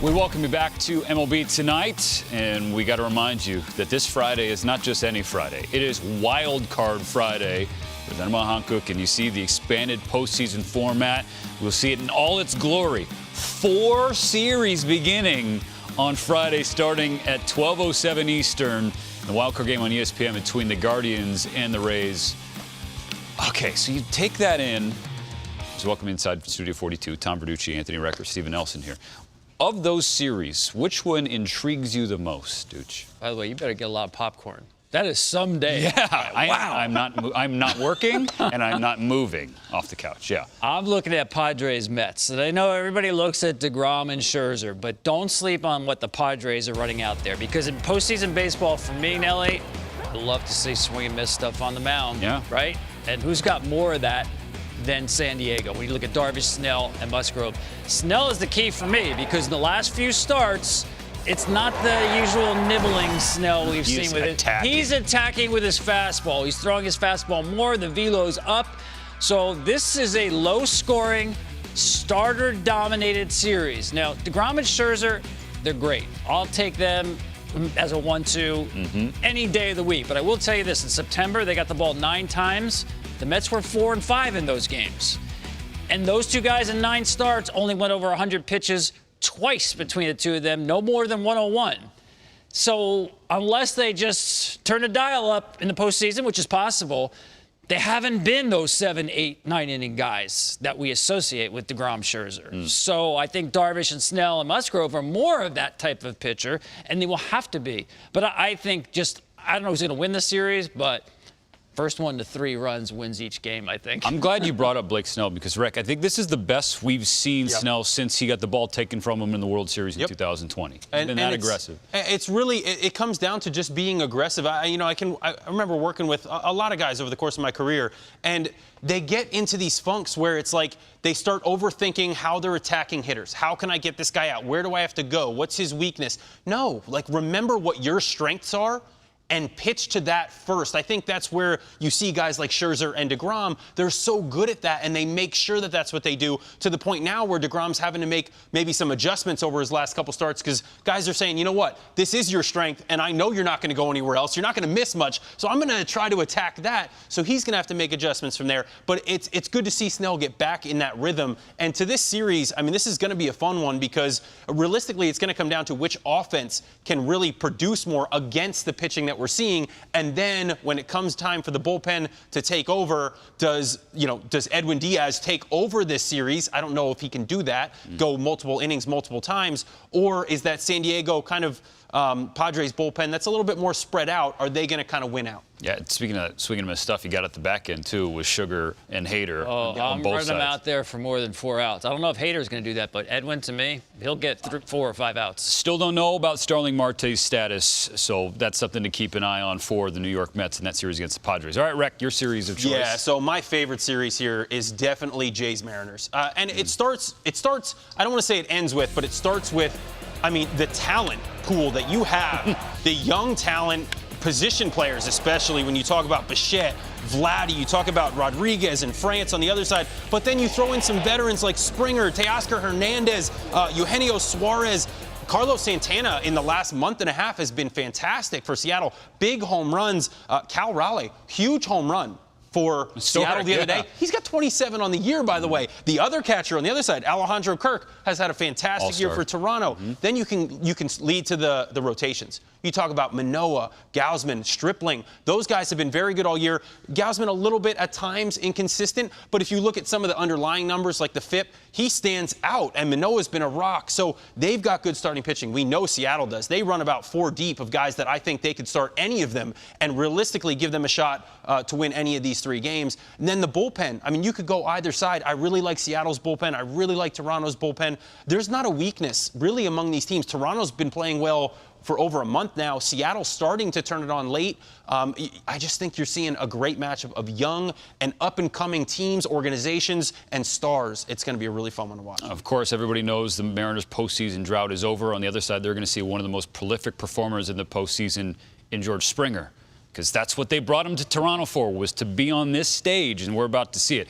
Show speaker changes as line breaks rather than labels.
We welcome you back to MLB Tonight, and we got to remind you that this Friday is not just any Friday. It is Wild Card Friday. Presented by Hankook, and you see the expanded postseason format. We'll see it in all its glory. 4 series beginning on Friday, starting at 12:07 Eastern. The wild card game on ESPN between the Guardians and the Rays. Okay, so you take that in. Let's welcome inside Studio 42, Tom Verducci, Anthony Recker, Steven Nelson here. Of those series, which one intrigues you the most, Dooch?
By the way, you better get a lot of popcorn. That is someday.
Yeah,
wow.
I'm not working and I'm not moving off the couch. Yeah.
I'm looking at Padres Mets. And I know everybody looks at DeGrom and Scherzer, but don't sleep on what the Padres are running out there. Because in postseason baseball, for me, Nelly, I love to see swing and miss stuff on the mound.
Yeah.
Right? And who's got more of that than San Diego? When you look at Darvish, Snell, and Musgrove. Snell is the key for me because in the last few starts, it's not the usual nibbling Snell we've seen with it. He's attacking with his fastball. He's throwing his fastball more. The velo's up. So this is a low-scoring, starter-dominated series. Now, DeGrom and Scherzer, they're great. I'll take them as a 1-2 any day of the week. But I will tell you this. In September, they got the ball 9 times. The Mets were 4-5 in those games. And those two guys in 9 starts only went over 100 pitches twice between the two of them, no more than 101. So unless they just turn the dial up in the postseason, which is possible, they haven't been those 7, 8, 9 inning guys that we associate with DeGrom, Scherzer. So I think Darvish and Snell and Musgrove are more of that type of pitcher, and they will have to be. But I think I don't know who's going to win the series, but first 1 to 3 runs wins each game, I think.
I'm glad you brought up Blake Snell because, Rick, I think this is the best we've seen Snell since he got the ball taken from him in the World Series in 2020. He's been that aggressive.
It's really, it comes down to just being aggressive. I remember working with a lot of guys over the course of my career, and they get into these funks where it's like they start overthinking how they're attacking hitters. How can I get this guy out? Where do I have to go? What's his weakness? No, like remember what your strengths are and pitch to that first. I think that's where you see guys like Scherzer and DeGrom. They're so good at that, and they make sure that that's what they do to the point now where DeGrom's having to make maybe some adjustments over his last couple starts because guys are saying, you know what, this is your strength, and I know you're not going to go anywhere else. You're not going to miss much, so I'm going to try to attack that. So he's going to have to make adjustments from there. But it's good to see Snell get back in that rhythm. And to this series, I mean, this is going to be a fun one because realistically, it's going to come down to which offense can really produce more against the pitching that we're seeing. And then when it comes time for the bullpen to take over, does Edwin Diaz take over this series? I don't know if he can do that, go multiple innings multiple times, or is that San Diego kind of Padres bullpen that's a little bit more spread out? Are they going to kind of win out?
Yeah, speaking of swinging him stuff, you got at the back end, too, with Sugar and Hader on both sides.
I'm running him out there for more than 4 outs. I don't know if Hader's going to do that, but Edwin, to me, he'll get 4 or 5 outs.
Still don't know about Starling Marte's status, so that's something to keep an eye on for the New York Mets in that series against the Padres. All right, Rec, your series of choice.
Yeah, so my favorite series here is definitely Jays Mariners. And it starts, I don't want to say it ends with, but it starts with, I mean, the talent pool that you have, the young talent, position players, especially when you talk about Bichette, Vladdy, you talk about Rodriguez and France on the other side, but then you throw in some veterans like Springer, Teoscar Hernandez, Eugenio Suarez. Carlos Santana in the last month and a half has been fantastic for Seattle. Big home runs. Cal Raleigh, huge home run for Seattle the other day. He's got 27 on the year, by the way. The other catcher on the other side, Alejandro Kirk, has had a fantastic year for Toronto. Then you can lead to the rotations. You talk about Manoah, Gausman, Stripling. Those guys have been very good all year. Gausman a little bit at times inconsistent, but if you look at some of the underlying numbers like the FIP, he stands out, and Manoah's been a rock. So they've got good starting pitching. We know Seattle does. They run about 4 deep of guys that I think they could start any of them and realistically give them a shot to win any of these 3 games. And then the bullpen. I mean, you could go either side. I really like Seattle's bullpen. I really like Toronto's bullpen. There's not a weakness really among these teams. Toronto's been playing well for over a month now. Seattle's starting to turn it on late. I just think you're seeing a great matchup of young and up-and-coming teams, organizations, and stars. It's going to be a really fun one to watch.
Of course, everybody knows the Mariners' postseason drought is over. On the other side, they're going to see one of the most prolific performers in the postseason in George Springer, because that's what they brought him to Toronto for, was to be on this stage, and we're about to see it.